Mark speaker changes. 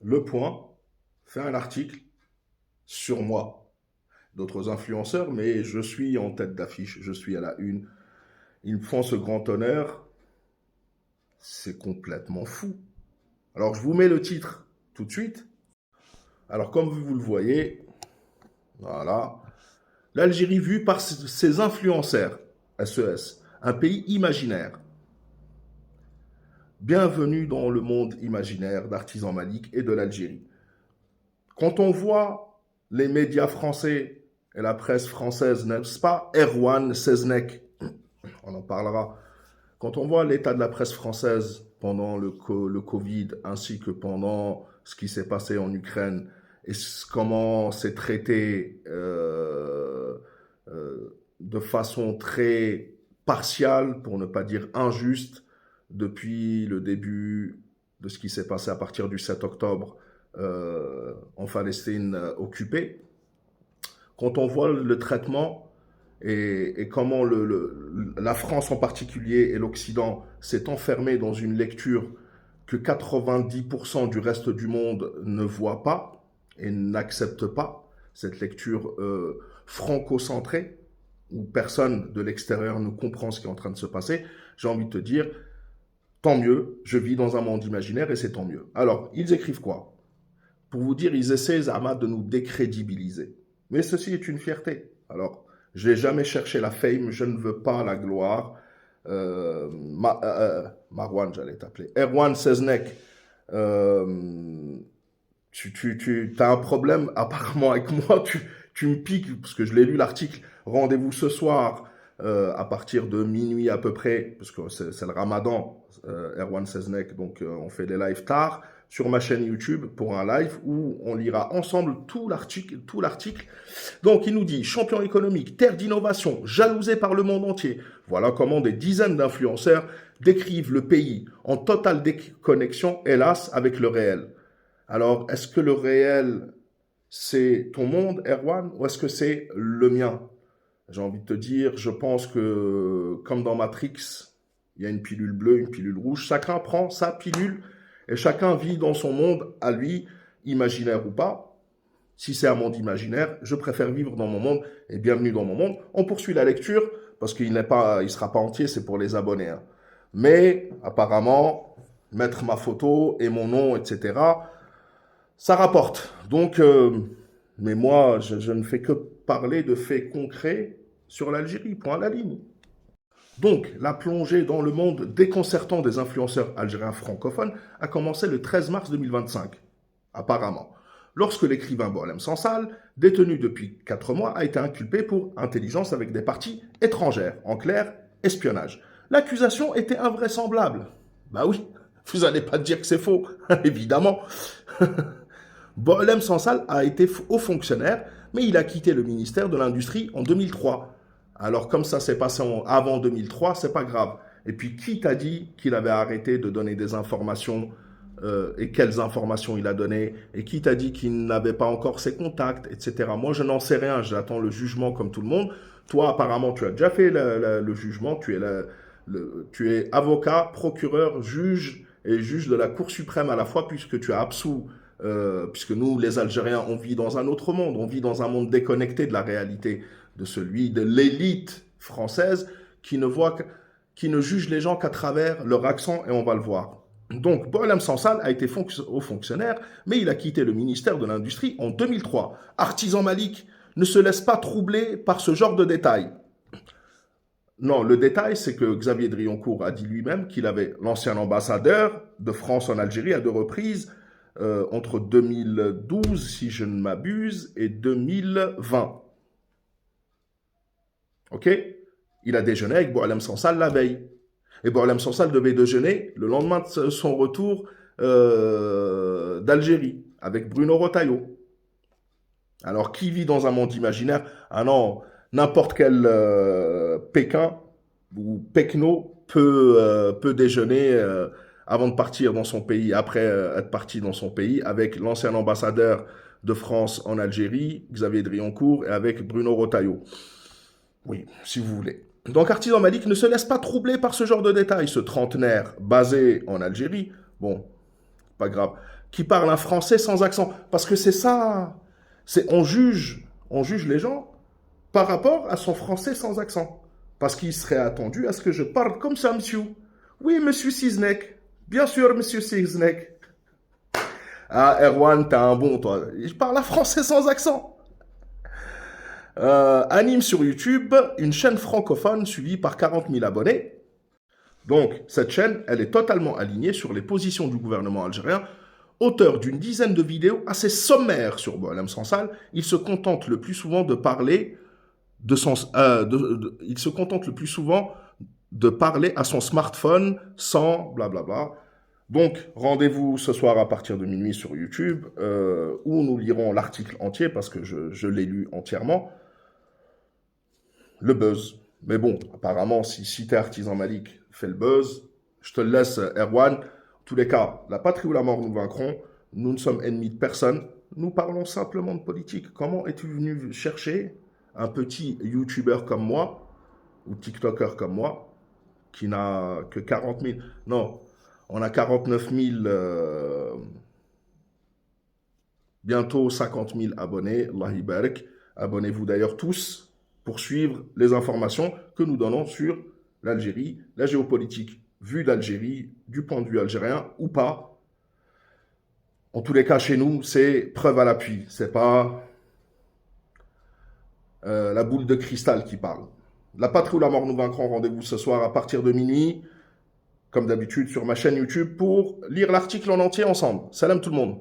Speaker 1: Le Point fait un article sur moi, d'autres influenceurs, mais je suis en tête d'affiche, je suis à la une. Ils me font ce grand honneur, c'est complètement fou. Alors je vous mets le titre tout de suite. Alors comme vous le voyez, voilà, l'Algérie vue par ses influenceurs, SES, un pays imaginaire. Bienvenue dans le monde imaginaire d'Artisan Malik et de l'Algérie. Quand on voit les médias français et la presse française, n'est-ce pas, Erwan Seznek, on en parlera. Quand on voit l'état de la presse française pendant le Covid, ainsi que pendant ce qui s'est passé en Ukraine, et comment c'est traité de façon très partiale, pour ne pas dire injuste, depuis le début de ce qui s'est passé à partir du 7 octobre en Palestine occupée, quand on voit le traitement et comment la France en particulier et l'Occident s'est enfermé dans une lecture que 90% du reste du monde ne voit pas et n'accepte pas, cette lecture franco-centrée, où personne de l'extérieur ne comprend ce qui est en train de se passer, j'ai envie de te dire, tant mieux, je vis dans un monde imaginaire et c'est tant mieux. Alors, ils écrivent quoi? Pour vous dire, ils essaient, Zama, de nous décrédibiliser. Mais ceci est une fierté. Alors, je n'ai jamais cherché la fame, je ne veux pas la gloire. Marwan, j'allais t'appeler. Erwan Seznek, euh, tu as un problème apparemment avec moi, tu me piques, parce que je l'ai lu l'article. Rendez-vous ce soir à partir de minuit à peu près, parce que c'est le ramadan, Erwan Seznek, donc on fait des lives tard sur ma chaîne YouTube pour un live où on lira ensemble tout l'article, tout l'article. Donc il nous dit champion économique, terre d'innovation, jalousé par le monde entier. Voilà comment des dizaines d'influenceurs décrivent le pays en totale déconnexion, hélas, avec le réel. Alors, est-ce que le réel, c'est ton monde, Erwan, ou est-ce que c'est le mien? J'ai envie de te dire, je pense que, comme dans Matrix, il y a une pilule bleue, une pilule rouge. Chacun prend sa pilule et chacun vit dans son monde à lui, imaginaire ou pas. Si c'est un monde imaginaire, je préfère vivre dans mon monde et bienvenue dans mon monde. On poursuit la lecture parce qu'il n'est pas, il sera pas entier, c'est pour les abonnés, hein. Mais apparemment, mettre ma photo et mon nom, etc., ça rapporte. Donc, mais moi, je ne fais que parler de faits concrets sur l'Algérie, point à la ligne. Donc, la plongée dans le monde déconcertant des influenceurs algériens francophones a commencé le 13 mars 2025, apparemment, lorsque l'écrivain Boalem Sansal, détenu depuis 4 mois, a été inculpé pour intelligence avec des parties étrangères, en clair, espionnage. L'accusation était invraisemblable. Bah oui, vous n'allez pas dire que c'est faux, évidemment. Boalem Sansal a été haut fonctionnaire, mais il a quitté le ministère de l'Industrie en 2003. Alors comme ça s'est passé avant 2003, c'est pas grave. Et puis qui t'a dit qu'il avait arrêté de donner des informations et quelles informations il a données et qui t'a dit qu'il n'avait pas encore ses contacts, etc. Moi je n'en sais rien, j'attends le jugement comme tout le monde. Toi apparemment tu as déjà fait le jugement, tu es avocat, procureur, juge et juge de la Cour suprême à la fois puisque tu as absous puisque nous, les Algériens, on vit dans un autre monde, on vit dans un monde déconnecté de la réalité, de celui de l'élite française qui ne voit, qui ne juge les gens qu'à travers leur accent, et on va le voir. Donc, Boalem Sansal a été haut fonctionnaire, mais il a quitté le ministère de l'Industrie en 2003. Artisan Malik ne se laisse pas troubler par ce genre de détails. Non, le détail, c'est que Xavier Drioncourt a dit lui-même qu'il avait l'ancien ambassadeur de France en Algérie à 2 reprises, entre 2012, si je ne m'abuse, et 2020. Ok? Il a déjeuné avec Boalem Sansal la veille. Et Boalem Sansal devait déjeuner le lendemain de son retour d'Algérie, avec Bruno Retailleau. Alors, qui vit dans un monde imaginaire? Ah non, n'importe quel Pékin ou Pekno peut déjeuner avant de partir dans son pays, après être parti dans son pays, avec l'ancien ambassadeur de France en Algérie, Xavier Drioncourt, et avec Bruno Retailleau. Oui, si vous voulez. Donc Artisan Malik ne se laisse pas troubler par ce genre de détails. Ce trentenaire basé en Algérie, bon, pas grave, qui parle un français sans accent. Parce que c'est ça, on juge les gens par rapport à son français sans accent. Parce qu'il serait attendu à ce que je parle comme ça, monsieur. Oui, monsieur Siznek. Bien sûr, monsieur Siznek. Ah, Erwan, t'es un bon, toi. Je parle un français sans accent. Anime sur YouTube une chaîne francophone suivie par 40 000 abonnés. Donc, cette chaîne, elle est totalement alignée sur les positions du gouvernement algérien. Auteur d'une dizaine de vidéos assez sommaires sur Boualem Sansal, il se contente le plus souvent de parler il se contente le plus souvent de parler à son smartphone sans blablabla. Donc, rendez-vous ce soir à partir de minuit sur YouTube, où nous lirons l'article entier, parce que je l'ai lu entièrement. Le buzz. Mais bon, apparemment, si t'es artisan Malik, fais le buzz. Je te le laisse, Erwan. En tous les cas, la patrie ou la mort nous vaincront. Nous ne sommes ennemis de personne. Nous parlons simplement de politique. Comment es-tu venu chercher un petit YouTuber comme moi, ou TikToker comme moi, qui n'a que 40 000... Non, on a 49 000... bientôt 50 000 abonnés. Allah Ibarak. Abonnez-vous d'ailleurs tous pour suivre les informations que nous donnons sur l'Algérie, la géopolitique vue d'Algérie, du point de vue algérien ou pas. En tous les cas, chez nous, c'est preuve à l'appui. C'est pas la boule de cristal qui parle. La patrie ou la mort nous vaincront. Rendez-vous ce soir à partir de minuit, comme d'habitude, sur ma chaîne YouTube pour lire l'article en entier ensemble. Salam tout le monde.